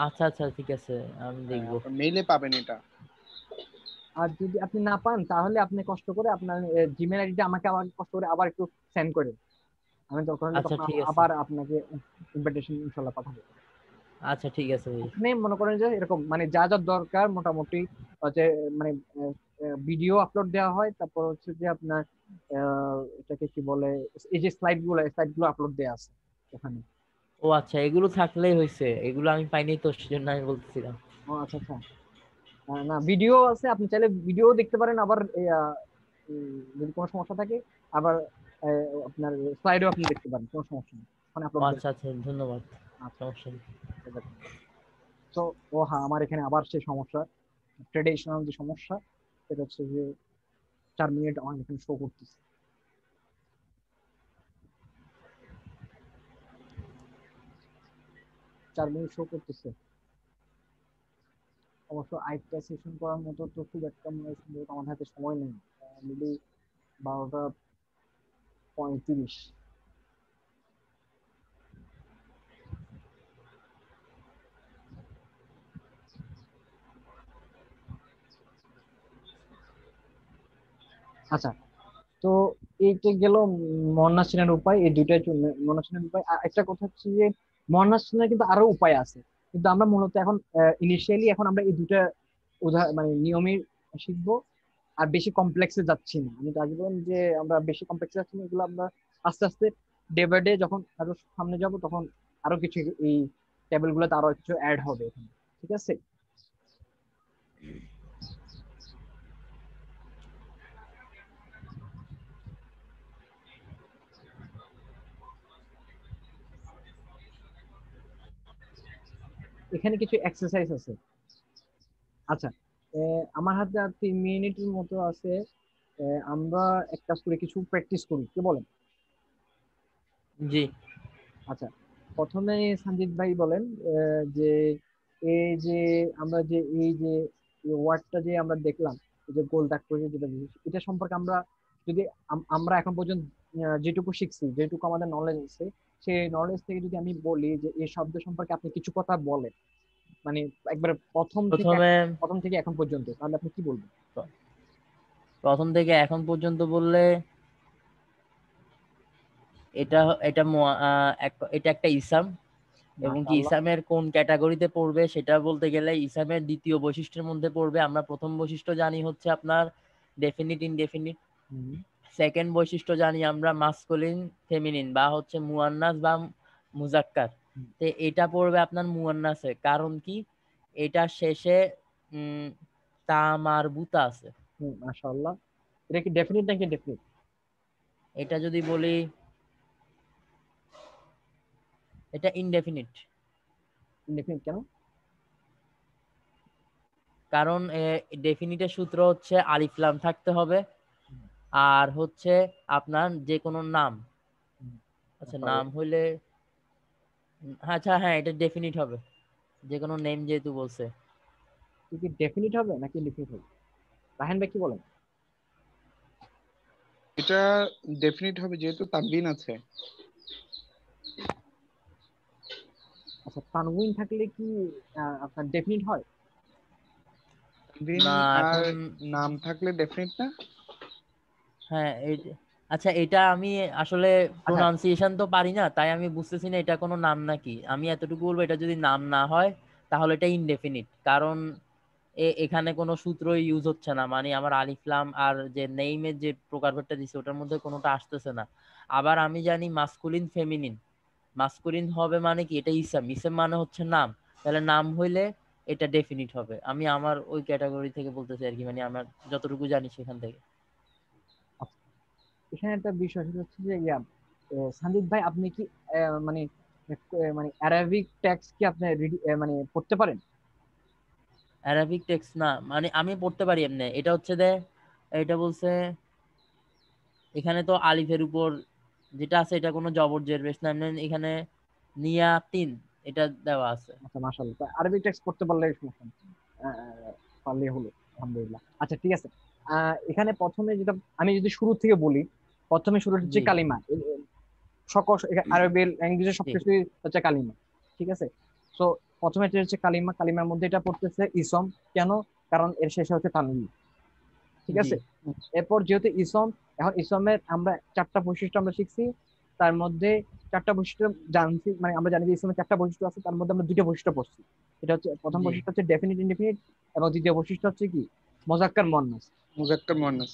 আচ্ছা আচ্ছা ঠিক আছে, আমি হ্যাঁ, দেখবো। আপনার মেইলে পাবেন এটা। আর যদি আপনি না পান, তাহলে আপনি কষ্ট করে আপনার জিমেল আইডিটা আমাকে আবার কষ্ট করে আবার একটু সেন্ড করেন। আমি তখন আচ্ছা তখন ঠিক আছে। আবার আপনাকে ইনভিটেশন ইনশাল্লাহ পাঠাবো। আচ্ছা ঠিক আছে ভাই। ওখানে মনে করেন যে এরকম মানে যা যা দরকার মোটামুটি হচ্ছে, মানে ভিডিও আপলোড দেওয়া হয়। তারপর হচ্ছে যে আপনার এটাকে কি বলে, এই যে স্লাইড গুলো আপলোড দেওয়া আছে ওখানে। ও আচ্ছা, এগুলো থাকলেই হয়েছে, এগুলো আমি পাইনি তো সেজন্য আমি বলতেছিলাম। ও আচ্ছা আচ্ছা। না, ভিডিও আছে, আপনি চাইলে ভিডিও দেখতে পারেন। আবার যদি কোনো সমস্যা থাকে, আবার আপনার স্লাইডও আপনি দেখতে পারেন, কোনো সমস্যা নেই, ওখানে ও আপলোড দেওয়া আচ্ছা আচ্ছা ধন্যবাদ। আছে। সমস্যা নেই। তো ও হ্যাঁ, আমার এখানে আবার সেই সমস্যা, ট্রেডিশনাল যে সমস্যা, সেটা হচ্ছে যে 4 মিনিট আমার এখানে শো করতেছে। 4 মিনিট শো করতেছে। অবশ্য আরেকটা সেশন করার মতো তো খুব একটা মনে হয় সম্ভবত আমার হাতে সময় নেই। অলরেডি 12:35। আচ্ছা, তো এইটা গেল মন্নাস চেনার উপায়, এই দুইটাই মন্নাস চেনার উপায়। আর একটা কথা হচ্ছে যে মন্নাস চেনার কিন্তু আরো উপায় আছে, কিন্তু আমরা মূলত এখন ইনিশিয়ালি এখন আমরা এই দুইটা মানে নিয়মই শিখবো। আর বেশি কমপ্লেক্সে যাচ্ছি না, আমি তো আগে বললাম যে আমরা বেশি কমপ্লেক্সে যাচ্ছি না, এগুলো আমরা আস্তে আস্তে ডে বাই ডে যখন আরো সামনে যাব তখন আরো কিছু এই টেবিল গুলোতে আরো কিছু অ্যাড হবে এখানে। ঠিক আছে, এখানে কিছু এক্সারসাইজ আছে। আচ্ছা, আমার হাতে আর 3 মিনিটের মতো আছে। আমরা এক কাজ করে কিছু প্র্যাকটিস করি, কি বলেন? জি। আচ্ছা, প্রথমে সঞ্জিত ভাই বলেন যে এই যে আমরা যে এই যে ওয়ার্ডটা যে আমরা দেখলাম, এই যে গোল দাগ করে যেটা বুঝেছি, এটা সম্পর্কে আমরা যদি আমরা এখন পর্যন্ত যেটুকু শিখছি, যেটুকু আমাদের নলেজ আছে, সেই নলেজ থেকে যদি আমি বলি যে এই শব্দ সম্পর্কে আপনি কিছু কথা বলেন, মানে একবারে প্রথমে প্রথম থেকে এখন পর্যন্ত, তাহলে আপনি কি বলবেন? প্রথম থেকে এখন পর্যন্ত বললে এটা এটা এটা একটা ইসাম, এবং কি মাশাআল্লাহ। ইসামের কোন ক্যাটাগরিতে পড়বে সেটা বলতে গেলে ইসামের দ্বিতীয় বৈশিষ্ট্যের মধ্যে পড়বে। আমরা প্রথম বৈশিষ্ট্য জানি হচ্ছে আপনার ডেফিনিট ইনডেফিনিট, সেকেন্ড বৈশিষ্ট্য জানি আমরা মাস্কুলিন ফেমিনিন বা হচ্ছে মুয়ান্নাস বা মুজাক্কার। তো এটা পড়বে আপনার মুয়ান্নাসে, কারণ কি এটা শেষে তা মারবুতা আছে। মাশাআল্লাহ, এটা কি ডেফিনিট নাকি ডেফিনিট? এটা যদি বলি এটা ইনডেফিনিট। ডেফিনিট কেন? কারণ ডেফিনিটের সূত্র হচ্ছে আলিফ লাম থাকতে হবে, আর হচ্ছে আপনার যে কোনো নাম। আচ্ছা, নাম হইলে আচ্ছা হ্যাঁ, এটা ডেফিনিট হবে, যে কোনো নেম যেহেতু বলছে। কি ডেফিনিট হবে নাকি ইনডেফিনিট হবে? রাহেন ভাই কি বলেন? এটা ডেফিনিট হবে যেহেতু তানবিন আছে। আচ্ছা, তানউইন থাকলে কি আপনার ডেফিনিট হয়? তানবিন না আর এখন নাম থাকলে ডেফিনিট না। হ্যাঁ আচ্ছা, এটা আমি আসলে আচ্ছা, প্রোনাউন্সিয়েশন তো পারি না, তাই আমি বুঝতেছি না এটা কোনো নাম নাকি। আমি এতটুকু বলবো, এটা যদি নাম না হয় তাহলে এটা ইনডেফিনিট, কারণ এখানে কোনো সূত্র ইউজ হচ্ছে না, মানে আমার আলিফলাম আর যে নেইমের যে প্রকারভেদটা দিছে ওটার মধ্যে কোনোটা আসতেছে না। আবার আমি জানি মাস্কুলিন ফেমিনিন, মাস্কুলিন হবে মানে কি এটা ইসম, ইসম মানে হচ্ছে নাম, তাহলে নাম হইলে এটা ডেফিনিট হবে। আমি আমার ওই ক্যাটাগরি থেকে বলতেছি আর কি, মানে আমার যতটুকু জানি সেখান থেকে। আচ্ছা, এখানে একটা বিষয় সেটা হচ্ছে যে সন্দীপ ভাই আপনি কি মানে মানে অ্যারাবিক টেক্সট কি আপনি মানে পড়তে পারেন? অ্যারাবিক টেক্সট না, মানে আমি পড়তে পারি এমনি। এটা হচ্ছে এটা বলছে এখানে তো আলিফের উপর যেটা আছে এটা কোনো জবর জের পেশ না, এমনি এখানে নিয়াতিন এটা দেওয়া আছে। আচ্ছা, মাশাআল্লাহ, তা আরবিক টেক্সট পড়তে পারলে সমস্যা নেই। পারলে হলো, আলহামদুলিল্লাহ। আচ্ছা, ঠিক আছে। এখানে প্রথমে যেটা আমি যদি শুরু থেকে বলি, প্রথমে শুরু হচ্ছে জি কালিমা। সকল আরবি ল্যাঙ্গুয়েজে জি সবকিছু হচ্ছে কালিমা। ঠিক আছে, তো প্রথমে এটা হচ্ছে কালিমা, কালিমার মধ্যে এটা পড়তেছে ইসম। কেন? কারণ এর শেষে হচ্ছে তানউইন। ঠিক জি আছে, এরপর যেহেতু ইসম, এখন ইসমের আমরা 4টা বৈশিষ্ট্য আমরা শিখছি, তার মধ্যে 4টা বৈশিষ্ট্য জানছি, মানে আমরা জানি যে ইসমের 4টা বৈশিষ্ট্য আছে, তার মধ্যে আমরা 2টা বৈশিষ্ট্য পড়ছি। এটা হচ্ছে প্রথম জি বৈশিষ্ট্য, হচ্ছে ডেফিনিট ইনডেফিনিট, এবং দ্বিতীয় বৈশিষ্ট্য হচ্ছে মুযাক্কার মুয়ান্নাস। মুজাক্কার মুয়ান্নাস।